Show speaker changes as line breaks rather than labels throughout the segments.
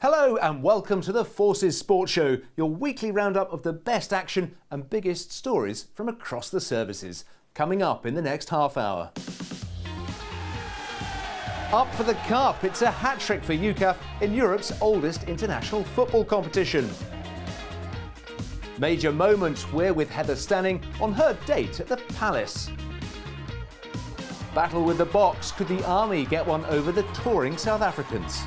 Hello and welcome to the Forces Sports Show, your weekly roundup of the best action and biggest stories from across the services. Coming up in the next half hour. Up for the Cup, it's a hat-trick for UCAF in Europe's oldest international football competition. Major moment, we're with Heather Stanning on her date at the Palace. Battle with the box, could the Army get one over the touring South Africans?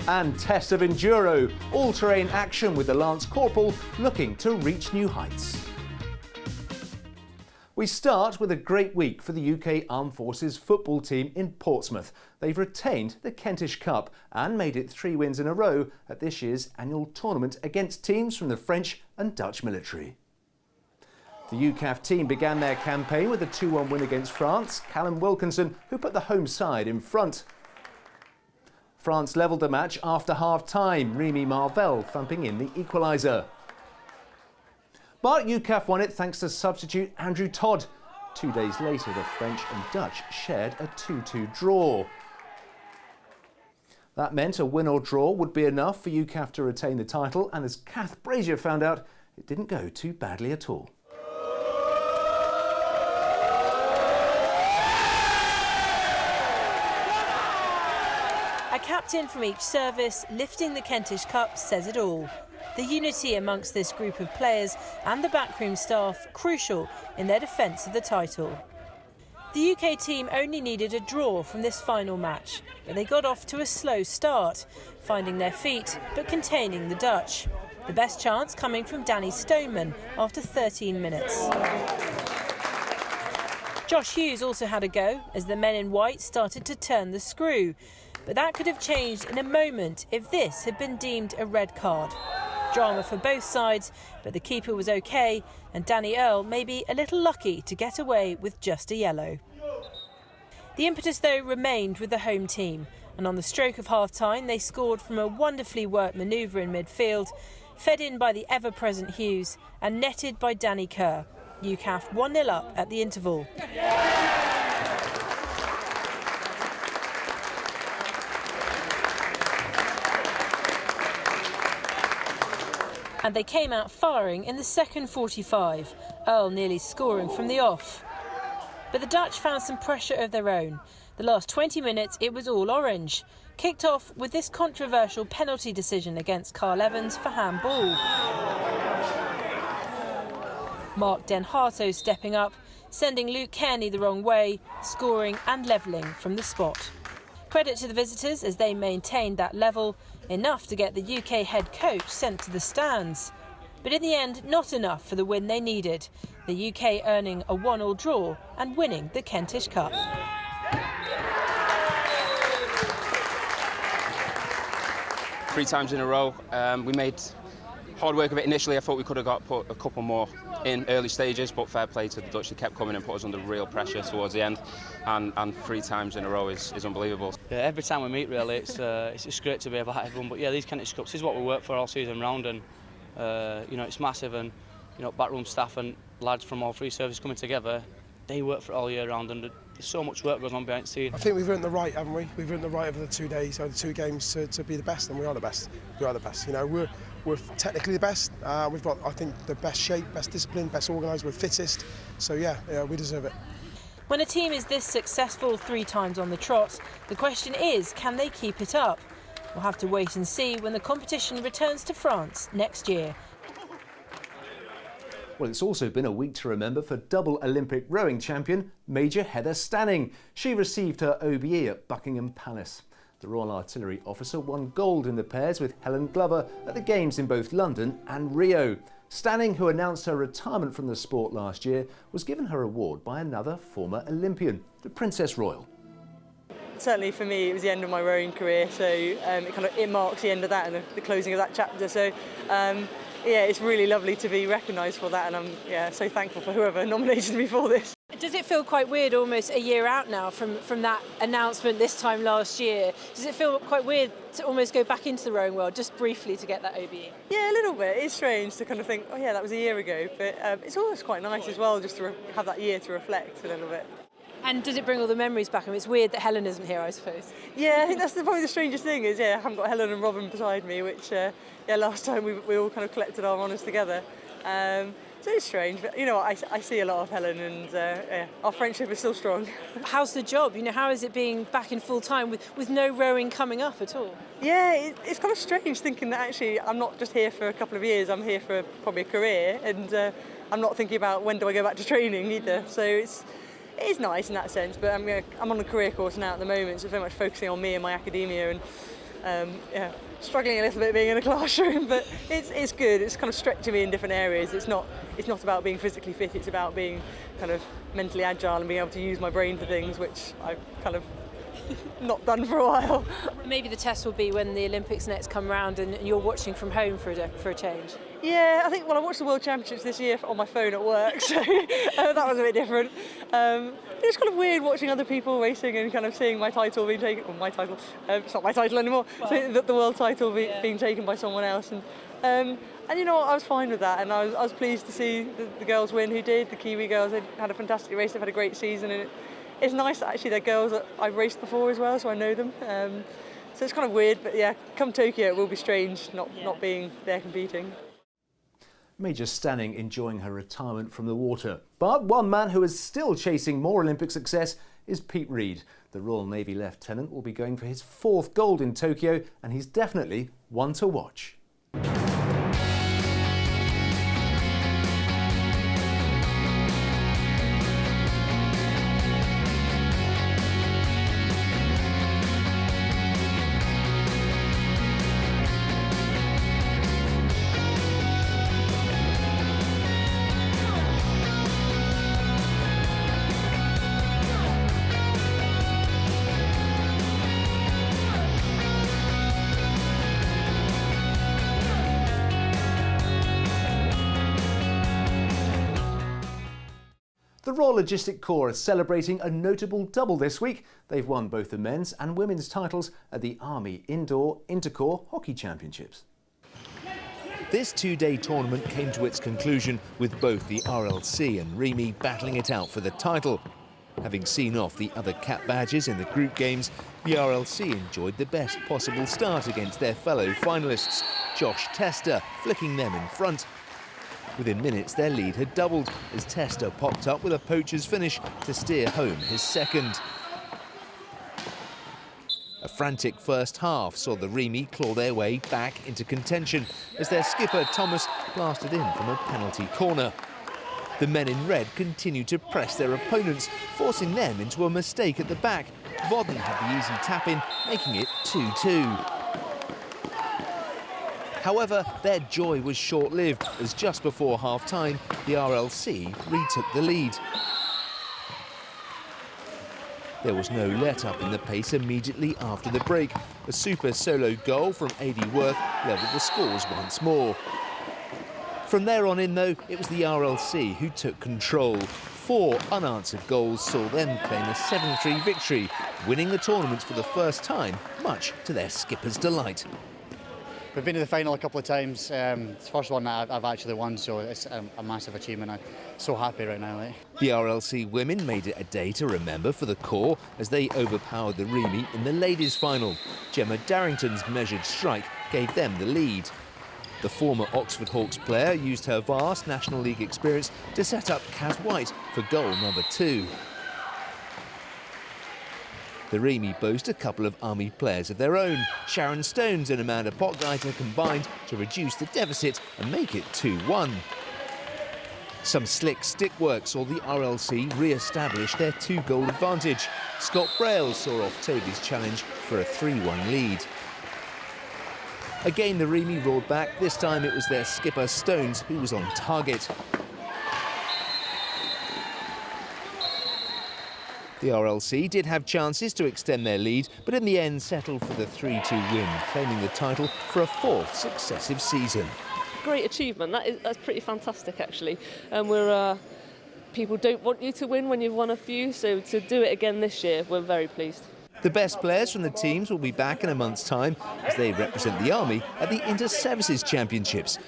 And test of enduro, all-terrain action with the Lance Corporal looking to reach new heights. We start with a great week for the UK Armed Forces football team in Portsmouth. They've retained the Kentish Cup and made it 3 wins in a row at this year's annual tournament against teams from the French and Dutch military. The UCAF team began their campaign with a 2-1 win against France. Callum Wilkinson, who put the home side in front. France levelled the match after half-time, Remy Marvell thumping in the equaliser. But UCAF won it thanks to substitute Andrew Todd. 2 days later, the French and Dutch shared a 2-2 draw. That meant a win or draw would be enough for UCAF to retain the title, and as Kath Brazier found out, it didn't go too badly at all.
A captain from each service lifting the Kentish Cup says it all. The unity amongst this group of players and the backroom staff crucial in their defence of the title. The UK team only needed a draw from this final match, but they got off to a slow start, finding their feet but containing the Dutch. The best chance coming from Danny Stoneman after 13 minutes. Josh Hughes also had a go as the men in white started to turn the screw. But that could have changed in a moment if this had been deemed a red card. Drama for both sides, but the keeper was OK, and Danny Earl may be a little lucky to get away with just a yellow. The impetus, though, remained with the home team, and on the stroke of half-time they scored from a wonderfully worked manoeuvre in midfield, fed in by the ever-present Hughes, and netted by Danny Kerr. UCAF 1-0 up at the interval. And they came out firing in the second 45, Earl nearly scoring from the off. But the Dutch found some pressure of their own. The last 20 minutes it was all orange. Kicked off with this controversial penalty decision against Carl Evans for handball. Mark Den Harto stepping up, sending Luke Kearney the wrong way, scoring and levelling from the spot. Credit to the visitors as they maintained that level, enough to get the UK head coach sent to the stands. But in the end, not enough for the win they needed, the UK earning a 1-1 draw and winning the Kentish Cup.
3 times in a row. We made hard work of it initially. I thought we could have put a couple more in early stages, but fair play to the Dutch. They kept coming and put us under real pressure towards the end, and 3 times in a row is unbelievable.
Yeah, every time we meet, really, it's just great to be able to have everyone. But yeah, these Kentish Cups is what we work for all season round, and it's massive. And backroom staff and lads from all 3 services coming together, they work for it all year round, and there's so much work goes on behind the scenes.
I think we've earned the right, haven't we? We've earned the right over the 2 days, over the 2 games, to be the best, and we are the best. We are the best. We're technically the best. We've got, I think, the best shape, best discipline, best organised. We're fittest. So yeah, we deserve it.
When a team is this successful 3 times on the trot, the question is, can they keep it up? We'll have to wait and see when the competition returns to France next year.
Well, it's also been a week to remember for double Olympic rowing champion Major Heather Stanning. She received her OBE at Buckingham Palace. The Royal Artillery officer won gold in the pairs with Helen Glover at the Games in both London and Rio. Stanning, who announced her retirement from the sport last year, was given her award by another former Olympian, the Princess Royal.
Certainly for me it was the end of my rowing career, so it marks the end of that and the closing of that chapter. So it's really lovely to be recognised for that, and I'm so thankful for whoever nominated me for this.
Does it feel quite weird, almost a year out now from that announcement this time last year? Does it feel quite weird to almost go back into the rowing world just briefly to get that OBE?
Yeah, a little bit. It's strange to kind of think, oh yeah, that was a year ago, but it's always quite nice as well just to have that year to reflect a little bit.
And does it bring all the memories back? I mean, it's weird that Helen isn't here, I suppose.
Yeah, I think that's probably the strangest thing is, I haven't got Helen and Robin beside me, which, last time we all kind of collected our honours together. So it's strange, but I see a lot of Helen, and our friendship is still strong.
How's the job? How is it being back in full time with no rowing coming up at all?
Yeah, it's kind of strange thinking that actually I'm not just here for a couple of years, I'm here for probably a career, and I'm not thinking about when do I go back to training either. So it is nice in that sense, but I'm on a career course now at the moment, so very much focusing on me and my academia, and struggling a little bit being in a classroom, but it's good. It's kind of stretching me in different areas. It's not about being physically fit, it's about being kind of mentally agile and being able to use my brain for things, which I've kind of not done for a while.
Maybe the test will be when the Olympics next come round and you're watching from home for a change.
Yeah, I think, I watched the World Championships this year on my phone at work, so that was a bit different. It's kind of weird watching other people racing and kind of seeing my title being taken, it's not my title anymore, well, so the world title being taken by someone else. And you know what, I was fine with that, and I was pleased to see the girls win who did, the Kiwi girls. They had a fantastic race, they've had a great season, and it's nice that actually they're girls that I've raced before as well, so I know them. So it's kind of weird, but yeah, come Tokyo it will be strange not being there competing.
Major Stanning enjoying her retirement from the water. But one man who is still chasing more Olympic success is Pete Reed. The Royal Navy Lieutenant will be going for his 4th gold in Tokyo, and he's definitely one to watch. The Royal Logistic Corps is celebrating a notable double this week. They've won both the men's and women's titles at the Army Indoor Intercorps Hockey Championships. This 2-day tournament came to its conclusion with both the RLC and REME battling it out for the title. Having seen off the other cap badges in the group games, the RLC enjoyed the best possible start against their fellow finalists, Josh Tester flicking them in front. Within minutes, their lead had doubled as Tester popped up with a poacher's finish to steer home his second. A frantic first half saw the REME claw their way back into contention as their skipper Thomas blasted in from a penalty corner. The men in red continued to press their opponents, forcing them into a mistake at the back. Vodden had the easy tap-in, making it 2-2. However, their joy was short-lived as just before half-time, the RLC retook the lead. There was no let-up in the pace immediately after the break. A super solo goal from Adi Worth levelled the scores once more. From there on in, though, it was the RLC who took control. 4 unanswered goals saw them claim a 7-3 victory, winning the tournament for the first time, much to their skipper's delight.
We've been to the final a couple of times. It's the first one that I've actually won, so it's a massive achievement. I'm so happy right now.
The RLC women made it a day to remember for the Corps as they overpowered the REME in the ladies' final. Gemma Darrington's measured strike gave them the lead. The former Oxford Hawks player used her vast National League experience to set up Kaz White for goal number 2. The REME boast a couple of Army players of their own. Sharon Stones and Amanda Potgieter combined to reduce the deficit and make it 2-1. Some slick stick work saw the RLC re-establish their 2-goal advantage. Scott Braille saw off Toby's challenge for a 3-1 lead. Again, the REME roared back. This time it was their skipper Stones who was on target. The RLC did have chances to extend their lead, but in the end settled for the 3-2 win, claiming the title for a 4th successive season.
Great achievement. That's pretty fantastic, actually. And people don't want you to win when you've won a few, so to do it again this year, we're very pleased.
The best players from the teams will be back in a month's time as they represent the Army at the Inter-Services Championships.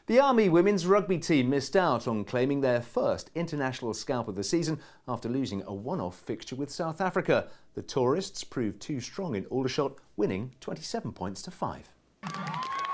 The The Army women's rugby team missed out on claiming their first international scalp of the season after losing a one-off fixture with South Africa. The tourists proved too strong in Aldershot, winning 27 points to 5.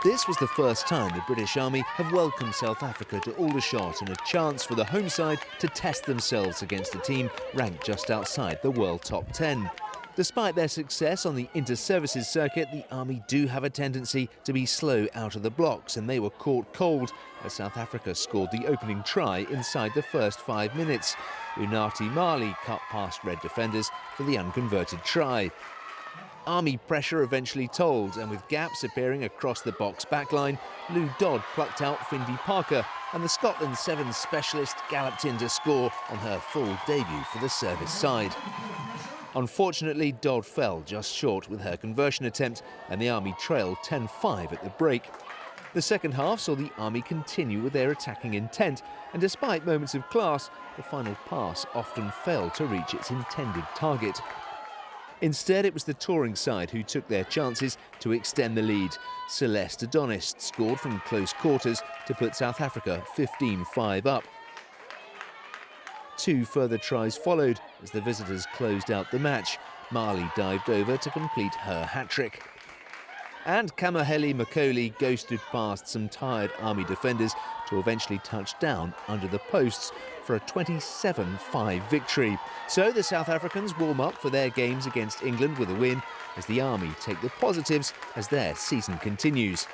This was the first time the British Army have welcomed South Africa to Aldershot, and a chance for the home side to test themselves against a team ranked just outside the world top 10. Despite their success on the inter-services circuit, the Army do have a tendency to be slow out of the blocks, and they were caught cold as South Africa scored the opening try inside the first 5 minutes. Unati Mali cut past red defenders for the unconverted try. Army pressure eventually told, and with gaps appearing across the box backline, Lou Dodd plucked out Findy Parker, and the Scotland Sevens specialist galloped in to score on her full debut for the service side. Unfortunately, Dodd fell just short with her conversion attempt, and the Army trailed 10-5 at the break. The second half saw the Army continue with their attacking intent, and despite moments of class, the final pass often failed to reach its intended target. Instead, it was the touring side who took their chances to extend the lead. Celeste Adonis scored from close quarters to put South Africa 15-5 up. 2 further tries followed as the visitors closed out the match. Mali dived over to complete her hat-trick. And Kamoheli Makoli ghosted past some tired Army defenders to eventually touch down under the posts for a 27-5 victory. So the South Africans warm up for their games against England with a win, as the Army take the positives as their season continues.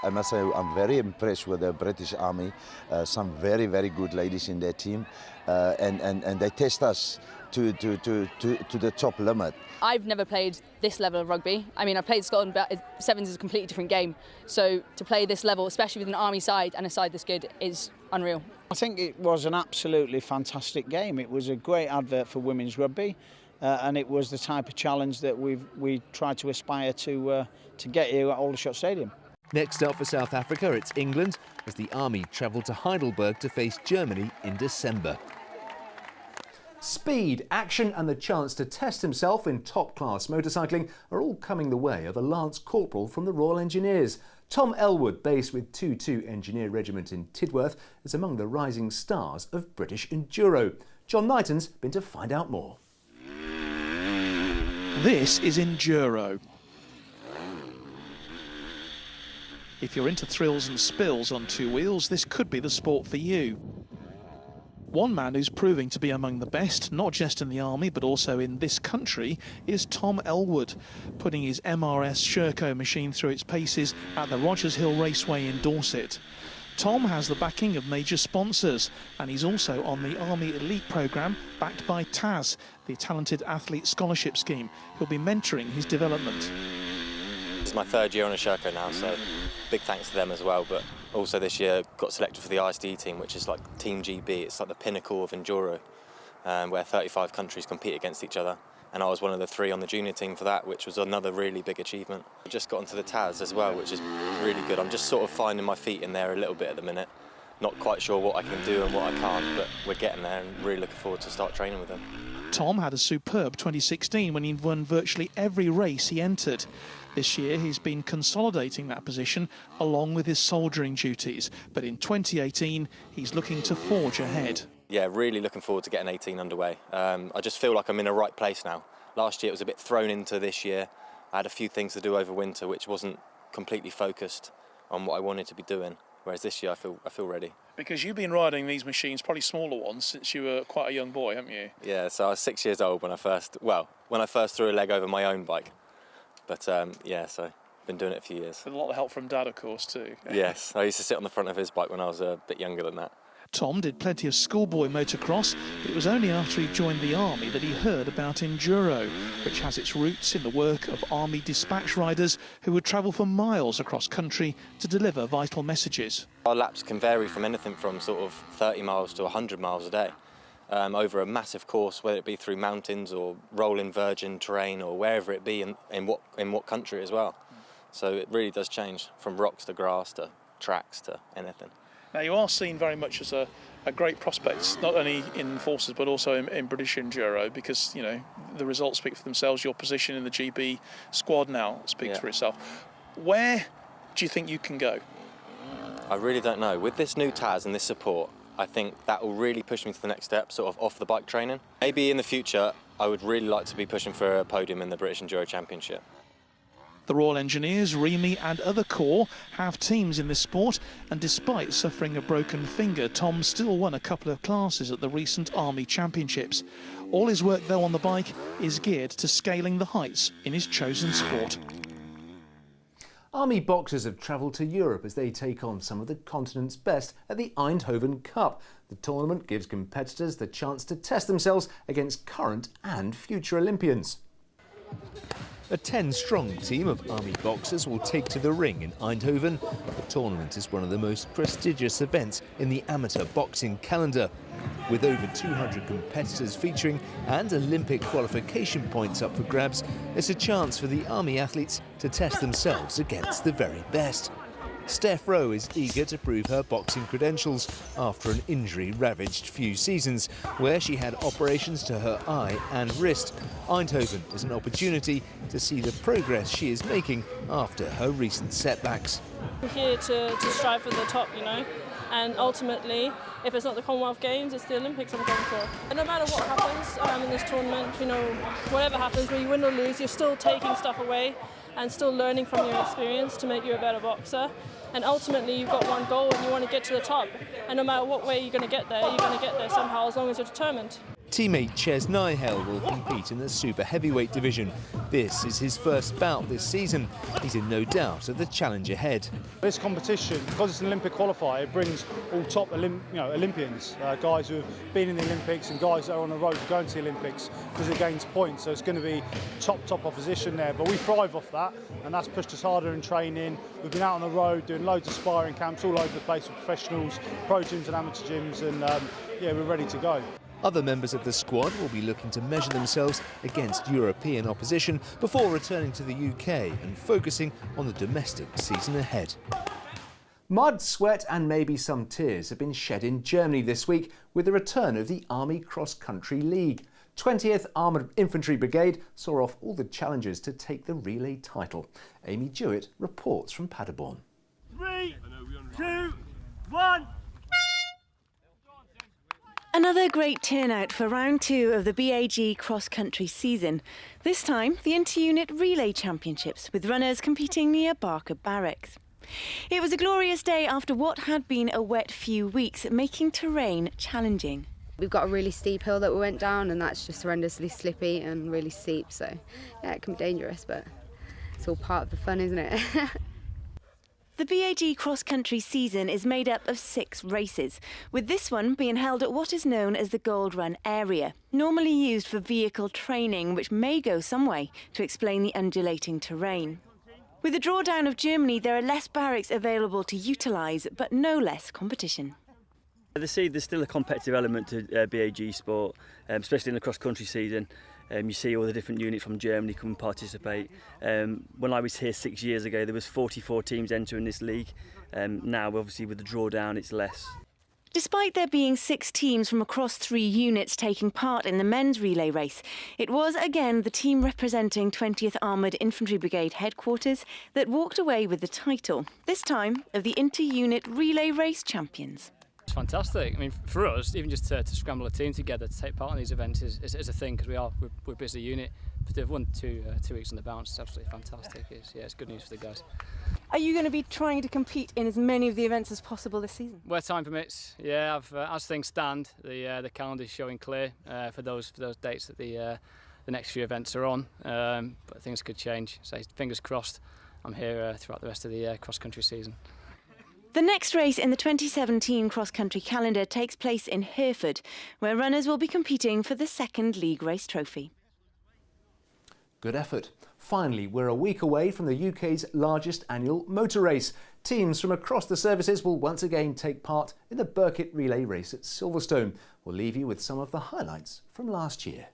I must say I'm very impressed with the British Army, some very, very good ladies in their team, and they test us to the top limit.
I've never played this level of rugby. I mean, I've played Scotland, but Sevens is a completely different game. So to play this level, especially with an Army side and a side this good, is unreal.
I think it was an absolutely fantastic game. It was a great advert for women's rugby, and it was the type of challenge that we tried to aspire to get here at Aldershot Stadium.
Next up for South Africa, it's England, as the Army travel to Heidelberg to face Germany in December.
Speed, action and the chance to test himself in top-class motorcycling are all coming the way of a Lance Corporal from the Royal Engineers. Tom Elwood, based with 2-2 Engineer Regiment in Tidworth, is among the rising stars of British Enduro. John Knighton's been to find out more.
This is Enduro. If you're into thrills and spills on 2 wheels, this could be the sport for you. One man who's proving to be among the best, not just in the Army but also in this country, is Tom Elwood, putting his MRS Sherco machine through its paces at the Rogers Hill Raceway in Dorset. Tom has the backing of major sponsors, and he's also on the Army Elite programme backed by TAS, the Talented Athlete Scholarship Scheme, who'll be mentoring his development.
It's my 3rd year on a Sherco now, so big thanks to them as well. But also this year got selected for the ISD team, which is like Team GB. It's like the pinnacle of enduro, where 35 countries compete against each other. And I was one of the 3 on the junior team for that, which was another really big achievement. I just got onto the TAS as well, which is really good. I'm just sort of finding my feet in there a little bit at the minute. Not quite sure what I can do and what I can't, but we're getting there and really looking forward to start training with them.
Tom had a superb 2016 when he won virtually every race he entered. This year he's been consolidating that position along with his soldiering duties, but in 2018 he's looking to forge ahead.
Yeah, really looking forward to getting 18 underway. I just feel like I'm in a right place now. Last year it was a bit thrown into this year. I had a few things to do over winter which wasn't completely focused on what I wanted to be doing, whereas this year I feel ready.
Because you've been riding these machines, probably smaller ones, since you were quite a young boy, haven't you?
Yeah, so I was 6 years old when I first threw a leg over my own bike. But yeah, so I've been doing it a few years.
With a lot of help from Dad, of course, too.
Yes, I used to sit on the front of his bike when I was a bit younger than that.
Tom did plenty of schoolboy motocross, but it was only after he joined the Army that he heard about Enduro, which has its roots in the work of Army dispatch riders who would travel for miles across country to deliver vital messages.
Our laps can vary from anything from sort of 30 miles to 100 miles a day. Over a massive course, whether it be through mountains or rolling virgin terrain or wherever it be in what country as well. So it really does change from rocks to grass to tracks to anything.
Now you are seen very much as a great prospect, not only in forces but also in British Enduro, because you know the results speak for themselves. Your position in the GB squad now speaks for itself. Where do you think you can go?
I really don't know. With this new TAS and this support, I think that will really push me to the next step, sort of off the bike training. Maybe in the future, I would really like to be pushing for a podium in the British Enduro Championship.
The Royal Engineers, Remy and other corps have teams in this sport, and despite suffering a broken finger, Tom still won a couple of classes at the recent Army Championships. All his work though on the bike is geared to scaling the heights in his chosen sport.
Army boxers have travelled to Europe as they take on some of the continent's best at the Eindhoven Cup. The tournament gives competitors the chance to test themselves against current and future Olympians.
A 10-strong team of Army boxers will take to the ring in Eindhoven. The tournament is one of the most prestigious events in the amateur boxing calendar. With over 200 competitors featuring and Olympic qualification points up for grabs, it's a chance for the Army athletes to test themselves against the very best. Steph Rowe is eager to prove her boxing credentials after an injury-ravaged few seasons, where she had operations to her eye and wrist. Eindhoven is an opportunity to see the progress she is making after her recent setbacks.
I'm here to strive for the top, you know, and ultimately, if it's not the Commonwealth Games, it's the Olympics I'm going for. And no matter what happens in this tournament, you know, whatever happens, whether you win or lose, you're still taking stuff away and still learning from your experience to make you a better boxer. And ultimately, you've got one goal and you want to get to the top. And no matter what way you're going to get there, you're going to get there somehow as long as you're determined.
Teammate Ches Nijhel will compete in the super heavyweight division. This is his first bout this season. He's in no doubt of the challenge ahead.
This competition, because it's an Olympic qualifier, it brings all top Olympians, guys who have been in the Olympics and guys that are on the road to going to the Olympics, because it gains points. So it's going to be top opposition there. But we thrive off that, and that's pushed us harder in training. We've been out on the road doing loads of sparring camps all over the place with professionals, pro gyms and amateur gyms, and yeah, we're ready to go.
Other members of the squad will be looking to measure themselves against European opposition before returning to the UK and focusing on the domestic season ahead.
Mud, sweat and maybe some tears have been shed in Germany this week with the return of the Army Cross Country League. 20th Armoured Infantry Brigade saw off all the challengers to take the relay title. Amy Jewett reports from Paderborn.
3, 2, 1...
Another great turnout for round 2 of the BAG cross-country season. This time, the Inter-Unit Relay Championships, with runners competing near Barker Barracks. It was a glorious day after what had been a wet few weeks, making terrain challenging.
We've got a really steep hill that we went down, and that's just horrendously slippy and really steep, so yeah, it can be dangerous, but it's all part of the fun, isn't it?
The BAG cross-country season is made up of 6 races, with this one being held at what is known as the Gold Run area, normally used for vehicle training, which may go some way to explain the undulating terrain. With the drawdown of Germany, there are less barracks available to utilise, but no less competition.
There's still a competitive element to BAG sport, especially in the cross-country season. You see all the different units from Germany come and participate. When I was here 6 years ago, there was 44 teams entering this league. Now, obviously, with the drawdown, it's less.
Despite there being 6 teams from across 3 units taking part in the men's relay race, it was again the team representing 20th Armoured Infantry Brigade headquarters that walked away with the title, this time of the Inter-Unit Relay Race Champions.
It's fantastic. I mean, for us, even just to scramble a team together to take part in these events is a thing, because we're a busy unit. But they've won 2 weeks on the bounce. It's absolutely fantastic. It's good news for the guys.
Are you going to be trying to compete in as many of the events as possible this season?
Where time permits, yeah. As things stand, the calendar is showing clear for those dates that the next few events are on. But things could change. So fingers crossed. I'm here throughout the rest of the cross-country season.
The next race in the 2017 cross-country calendar takes place in Hereford, where runners will be competing for the 2nd League Race Trophy.
Good effort. Finally, we're a week away from the UK's largest annual motor race. Teams from across the services will once again take part in the Birkett Relay Race at Silverstone. We'll leave you with some of the highlights from last year.